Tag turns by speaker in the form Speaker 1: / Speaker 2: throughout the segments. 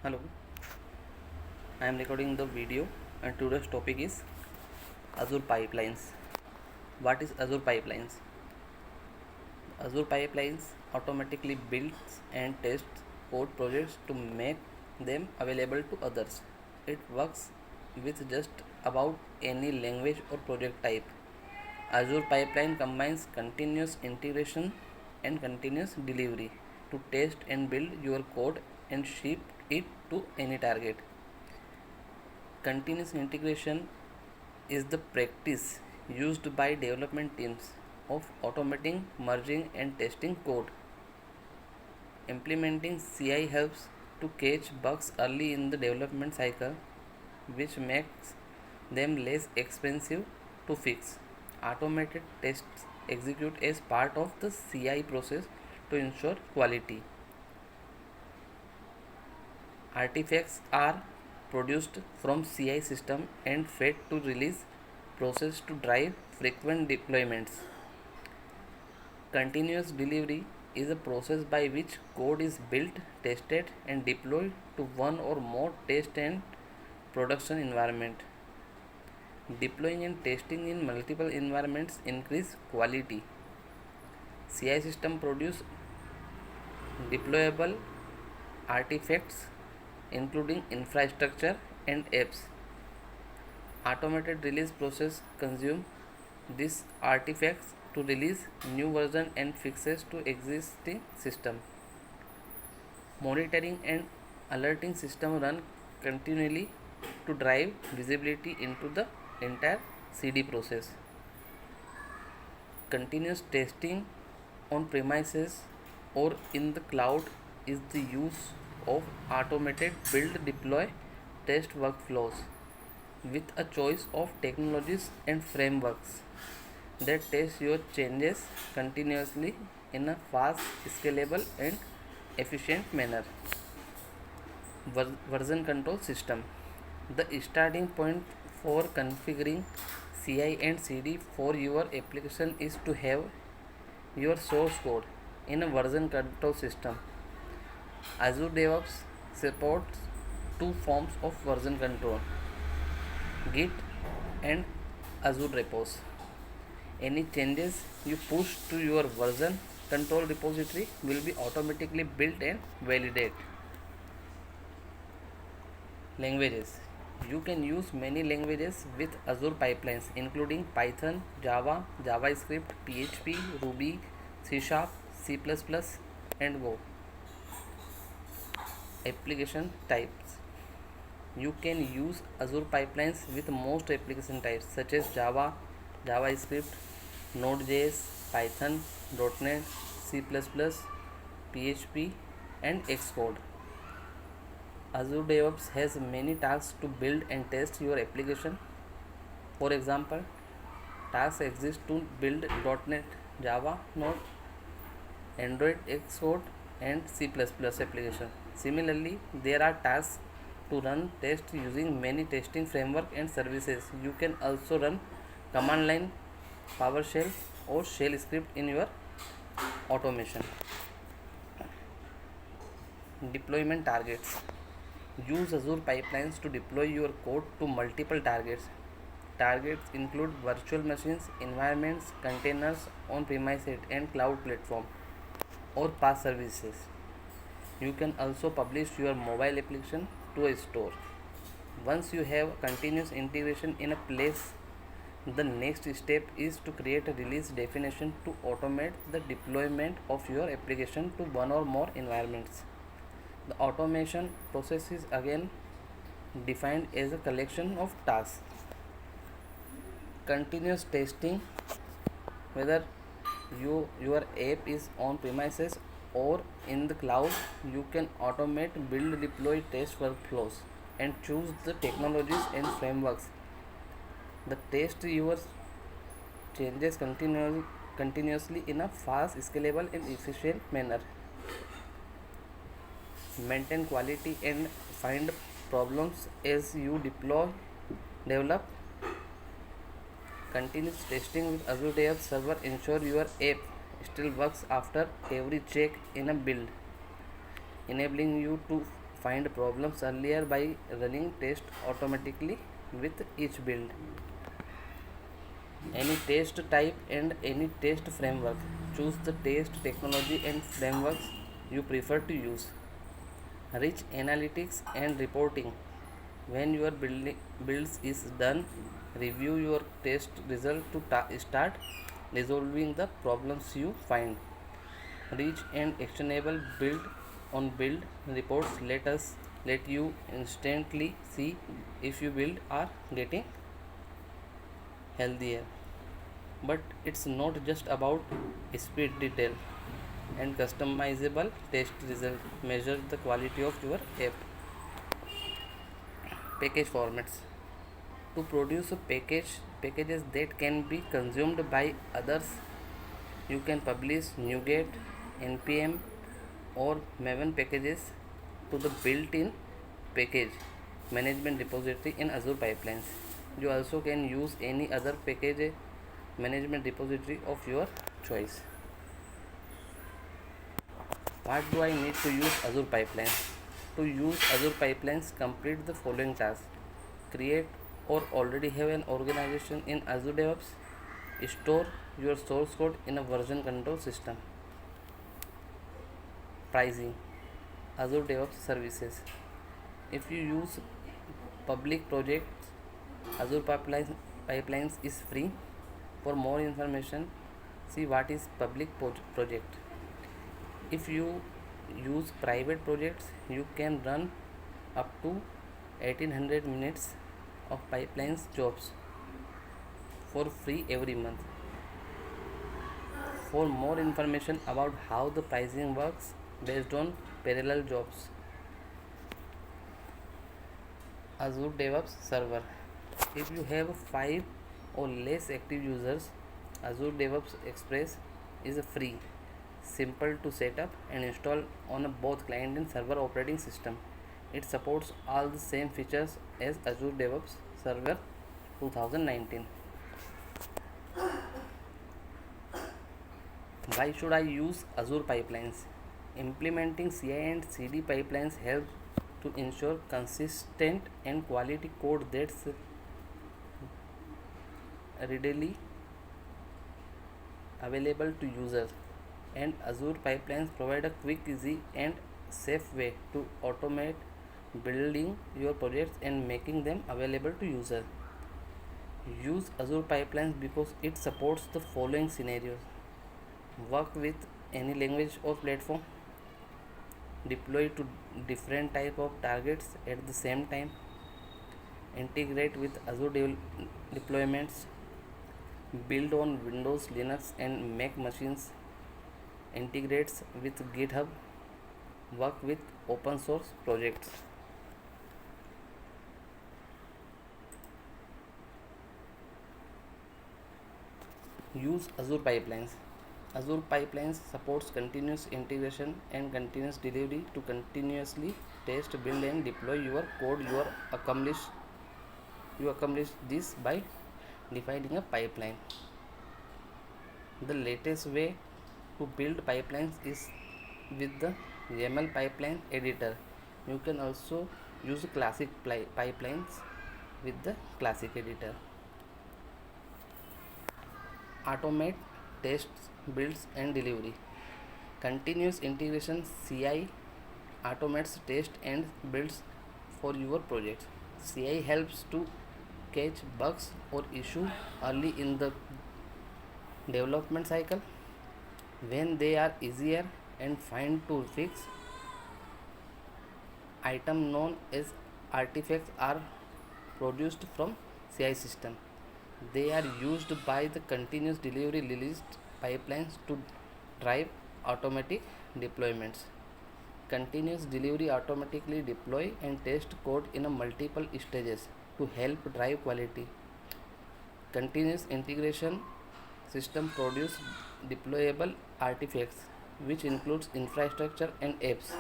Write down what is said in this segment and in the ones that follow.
Speaker 1: Hello, I am recording the video and today's topic is Azure Pipelines. What is Azure Pipelines? Azure Pipelines automatically builds and tests code projects to make them available to others. It works with just about any language or project type. Azure Pipeline combines continuous integration and continuous delivery to test and build your code and ship it to any target. Continuous integration is the practice used by development teams of automating, merging, and testing code. Implementing CI helps to catch bugs early in the development cycle, which makes them less expensive to fix. Automated tests execute as part of the CI process to ensure quality. Artifacts are produced from CI system and fed to release process to drive frequent deployments. Continuous delivery is a process by which code is built, tested, and deployed to one or more test and production environment. Deploying and testing in multiple environments increase quality. CI system produce deployable artifacts including infrastructure and apps. Automated release process consume these artifacts to release new version and fixes to existing system. Monitoring and alerting system run continually to drive visibility into the entire CD process. Continuous testing on premises or in the cloud is the use of automated build, deploy, test workflows with a choice of technologies and frameworks that test your changes continuously in a fast, scalable, and efficient manner. Version control system. The starting point for configuring CI and CD for your application is to have your source code in a version control system. Azure DevOps supports two forms of version control: Git and Azure repos. Any changes you push to your version control repository will be automatically built and validated. Languages. You can use many languages with Azure pipelines, including Python, Java, JavaScript, PHP, Ruby, C Sharp, C++, and Go. Application types. You can use Azure pipelines with most application types such as Java, JavaScript, Node.js, Python, .NET, C++, PHP, and Xcode. Azure DevOps has many tasks to build and test your application. For example, tasks exist to build .NET, Java, Node, Android, Xcode, and C++ application. Similarly, there are tasks to run tests using many testing framework and services. You can also run command line, PowerShell, or shell script in your automation. Deployment targets. Use Azure pipelines to deploy your code to multiple targets. Targets include virtual machines, environments, containers on premises and cloud platform, or PaaS services. You can also publish your mobile application to a store. Once you have continuous integration in a place, the next step is to create a release definition to automate the deployment of your application to one or more environments. The automation process is again defined as a collection of tasks. Continuous testing, whether your app is on premises or in the cloud, you can automate build, deploy, test workflows and choose the technologies and frameworks that test your changes continuously in a fast, scalable, and efficient manner. Maintain quality and find problems as you deploy, develop. Continuous testing with Azure DevOps Server ensure your app still works after every check in a build, enabling you to find problems earlier by running tests automatically with each build. Any test type and any test framework. Choose the test technology and frameworks you prefer to use. Rich analytics and reporting. When your builds is done, review your test result to start resolving the problems you find. Rich and actionable build on build reports let you instantly see if you build are getting healthier. But it's not just about speed, detail and customizable test result. Measure the quality of your app. Package formats. To produce a packages that can be consumed by others, you can publish NuGet, npm or Maven packages to the built-in package management repository in Azure Pipelines. You also can use any other package management repository of your choice. What do I need to use Azure Pipelines? To use Azure Pipelines, complete the following tasks. Create or already have an organization in Azure DevOps. Store your source code in a version control system. Pricing Azure DevOps services. If you use public projects, Azure Pipelines is free. For more information, see what is public project. If you use private projects, you can run up to 1800 minutes of pipelines jobs for free every month. For more information about how the pricing works based on parallel jobs. Azure DevOps Server. If you have 5 or less active users, Azure DevOps Express is free, simple to set up and install on both client and server operating system. It supports all the same features as Azure DevOps Server 2019. Why should I use Azure Pipelines? Implementing CI and CD pipelines helps to ensure consistent and quality code that's readily available to users, and Azure Pipelines provide a quick, easy and safe way to automate building your projects and making them available to users. Use Azure Pipelines because it supports the following scenarios. Work with any language or platform. Deploy to different type of targets at the same time. Integrate with Azure deployments. Build on Windows, Linux and Mac machines. Integrates with GitHub. Work with open source projects. Use Azure Pipelines. Azure Pipelines supports continuous integration and continuous delivery to continuously test, build and deploy your code. You accomplish this by defining a pipeline. The latest way to build pipelines is with the YAML pipeline editor. You can also use classic pipelines with the classic editor. Automate tests, builds and delivery. Continuous integration CI automates test and builds for your projects. CI helps to catch bugs or issue early in the development cycle when they are easier and fine to fix. Items known as artifacts are produced from CI system. They are used by the continuous delivery released pipelines to drive automatic deployments. Continuous delivery automatically deploy and test code in a multiple stages to help drive quality. Continuous integration system produce deployable artifacts which includes infrastructure and apps.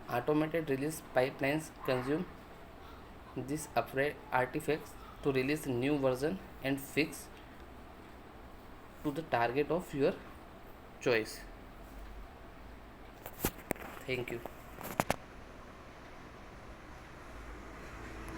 Speaker 1: Automated release pipelines consume these artifacts to release new version and fix to the target of your choice. Thank you.